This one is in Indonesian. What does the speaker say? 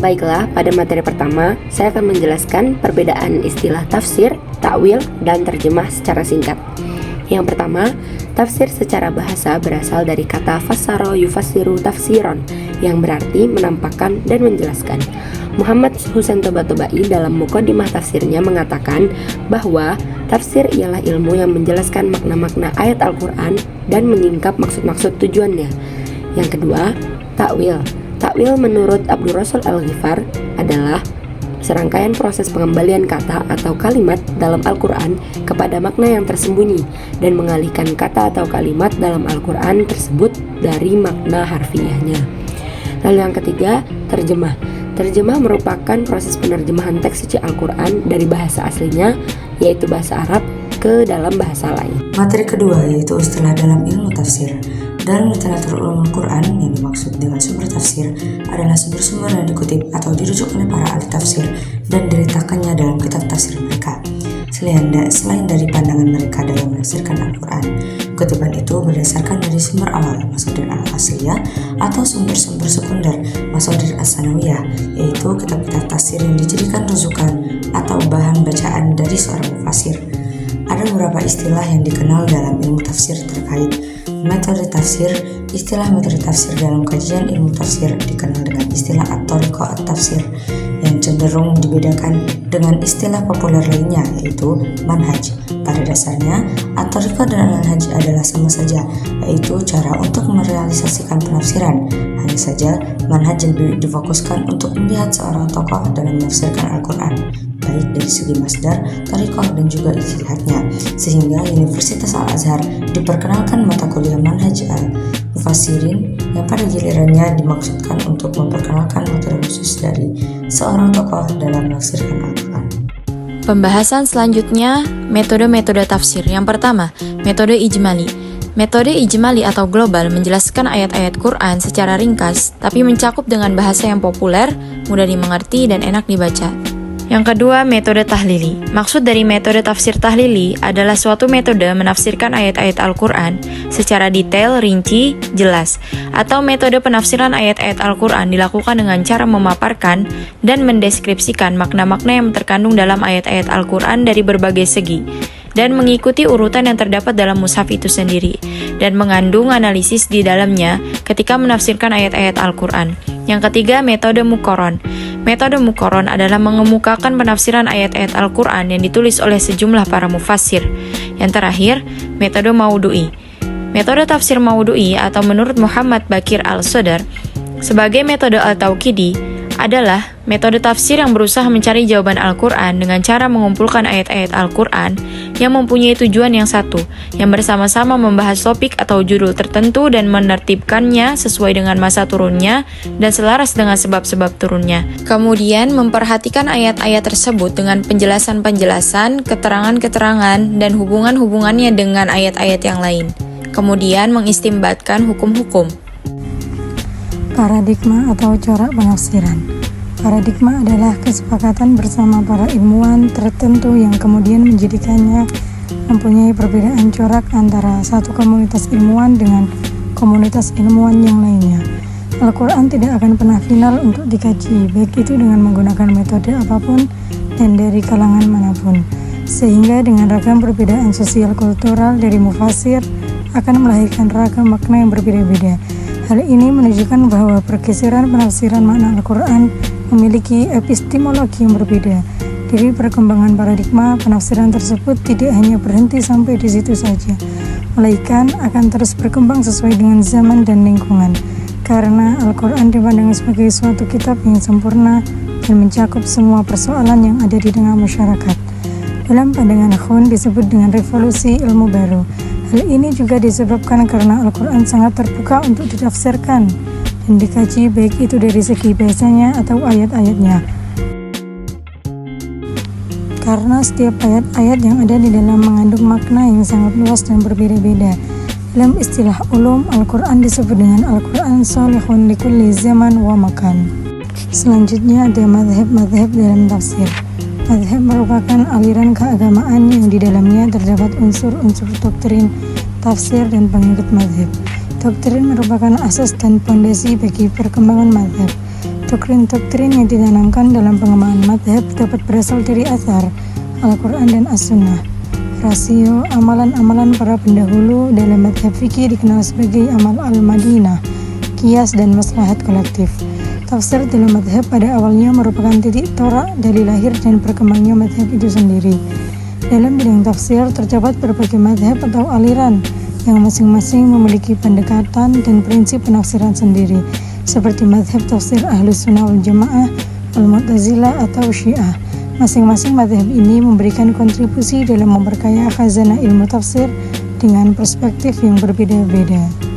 Baiklah, pada materi pertama, saya akan menjelaskan perbedaan istilah tafsir, takwil, dan terjemah secara singkat. Yang pertama, tafsir secara bahasa berasal dari kata fassara yufassiru tafsiron, yang berarti menampakkan dan menjelaskan. Muhammad Husain Tabatabai dalam Muqaddimah tafsirnya mengatakan bahwa tafsir ialah ilmu yang menjelaskan makna-makna ayat Al-Quran dan menyingkap maksud-maksud tujuannya. Yang kedua, takwil. Takwil menurut Abdul Rasul Al-Ghifar adalah serangkaian proses pengembalian kata atau kalimat dalam Al-Quran kepada makna yang tersembunyi dan mengalihkan kata atau kalimat dalam Al-Quran tersebut dari makna harfiahnya. Lalu yang ketiga, terjemah. Terjemah merupakan proses penerjemahan teks suci Al-Quran dari bahasa aslinya, yaitu bahasa Arab, ke dalam bahasa lain. Materi kedua yaitu istilah dalam ilmu tafsir. Dalam literatur ulumul Quran, yang dimaksud dengan sumber tafsir adalah sumber-sumber yang dikutip atau dirujuk oleh para ahli tafsir dan diletakkannya dalam kitab tafsir mereka. Selain dari pandangan mereka dalam menafsirkan Al-Quran, kutipan itu berdasarkan dari sumber awal, masdarir al-asliyah, atau sumber-sumber sekunder, masdarir as-sanawiyah, yaitu kitab-kitab tafsir yang dijadikan rujukan atau bahan bacaan dari seorang mufasir. Ada beberapa istilah yang dikenal dalam ilmu tafsir terkait metode tafsir. Istilah metode tafsir dalam kajian ilmu tafsir dikenal dengan istilah at-thariqah at-tafsir, yang cenderung dibedakan dengan istilah populer lainnya yaitu manhaj. Pada dasarnya, at-thariqah dan manhaj adalah sama saja, yaitu cara untuk merealisasikan penafsiran. Hanya saja, manhaj lebih difokuskan untuk melihat seorang tokoh dalam menafsirkan Al-Quran, baik dari segi masdar, thariqah, dan juga ijtihadnya, sehingga Universitas Al-Azhar diperkenalkan mata kuliah manhaj al-mufassirin yang pada gilirannya dimaksudkan untuk memperkenalkan metode khusus dari seorang tokoh dalam menafsirkan Al-Quran. Pembahasan selanjutnya, metode-metode tafsir. Yang pertama, metode ijmali. Metode ijmali atau global menjelaskan ayat-ayat Quran secara ringkas, tapi mencakup dengan bahasa yang populer, mudah dimengerti, dan enak dibaca. Yang kedua, metode tahlili. Maksud dari metode tafsir tahlili adalah suatu metode menafsirkan ayat-ayat Al-Quran secara detail, rinci, jelas. Atau metode penafsiran ayat-ayat Al-Quran dilakukan dengan cara memaparkan dan mendeskripsikan makna-makna yang terkandung dalam ayat-ayat Al-Quran dari berbagai segi, dan mengikuti urutan yang terdapat dalam mushaf itu sendiri, dan mengandung analisis di dalamnya ketika menafsirkan ayat-ayat Al-Quran. Yang ketiga, metode muqarron. Metode muqarron adalah mengemukakan penafsiran ayat-ayat Al-Quran yang ditulis oleh sejumlah para mufassir. Yang terakhir, metode maudu'i. Metode tafsir maudu'i atau menurut Muhammad Bakir Al-Sodar sebagai metode al-tauqidi adalah metode tafsir yang berusaha mencari jawaban Al-Quran dengan cara mengumpulkan ayat-ayat Al-Quran yang mempunyai tujuan yang satu, yang bersama-sama membahas topik atau judul tertentu dan menertibkannya sesuai dengan masa turunnya dan selaras dengan sebab-sebab turunnya. Kemudian memperhatikan ayat-ayat tersebut dengan penjelasan-penjelasan, keterangan-keterangan, dan hubungan-hubungannya dengan ayat-ayat yang lain. Kemudian mengistimbatkan hukum-hukum. Paradigma atau corak penafsiran. Paradigma adalah kesepakatan bersama para ilmuwan tertentu yang kemudian menjadikannya mempunyai perbedaan corak antara satu komunitas ilmuwan dengan komunitas ilmuwan yang lainnya. Al-Quran tidak akan pernah final untuk dikaji, baik itu dengan menggunakan metode apapun dan dari kalangan manapun. Sehingga dengan ragam perbedaan sosial kultural dari mufassir akan melahirkan ragam makna yang berbeda-beda. Hal ini menunjukkan bahwa pergeseran penafsiran makna Al-Quran memiliki epistemologi yang berbeda. Dari perkembangan paradigma, penafsiran tersebut tidak hanya berhenti sampai di situ saja, melainkan akan terus berkembang sesuai dengan zaman dan lingkungan. Karena Al-Quran dipandang sebagai suatu kitab yang sempurna dan mencakup semua persoalan yang ada di tengah masyarakat. Dalam pandangan Khun disebut dengan revolusi ilmu baru. Hal ini juga disebabkan karena Al-Quran sangat terbuka untuk ditafsirkan dan dikaji baik itu dari segi bahasanya atau ayat-ayatnya. Karena setiap ayat-ayat yang ada di dalam mengandung makna yang sangat luas dan berbeda-beda. Dalam istilah ulum, Al-Quran disebut dengan Al-Quran Shalihun likulli zaman wa makan. Selanjutnya ada madhab-madhab dalam tafsir. Madhab merupakan aliran keagamaan yang di dalamnya terdapat unsur-unsur doktrin, tafsir, dan pengikut madhab. Doktrin merupakan asas dan fondasi bagi perkembangan madhab. Doktrin-doktrin yang ditanamkan dalam pengembangan madhab dapat berasal dari athar, Al-Quran dan As-Sunnah. Rasio amalan-amalan para pendahulu dalam madhab fikih dikenal sebagai amal al-Madinah, qiyas dan maslahat kolektif. Tafsir dalam madhab pada awalnya merupakan titik torak dari lahir dan berkembangnya madhab itu sendiri. Dalam bidang tafsir terdapat berbagai madhab atau aliran yang masing-masing memiliki pendekatan dan prinsip penafsiran sendiri, seperti madhab tafsir Ahlus Sunnah wal Jamaah, Al-Mu'tazilah atau Syiah. Masing-masing madhab ini memberikan kontribusi dalam memperkaya khazanah ilmu tafsir dengan perspektif yang berbeda-beda.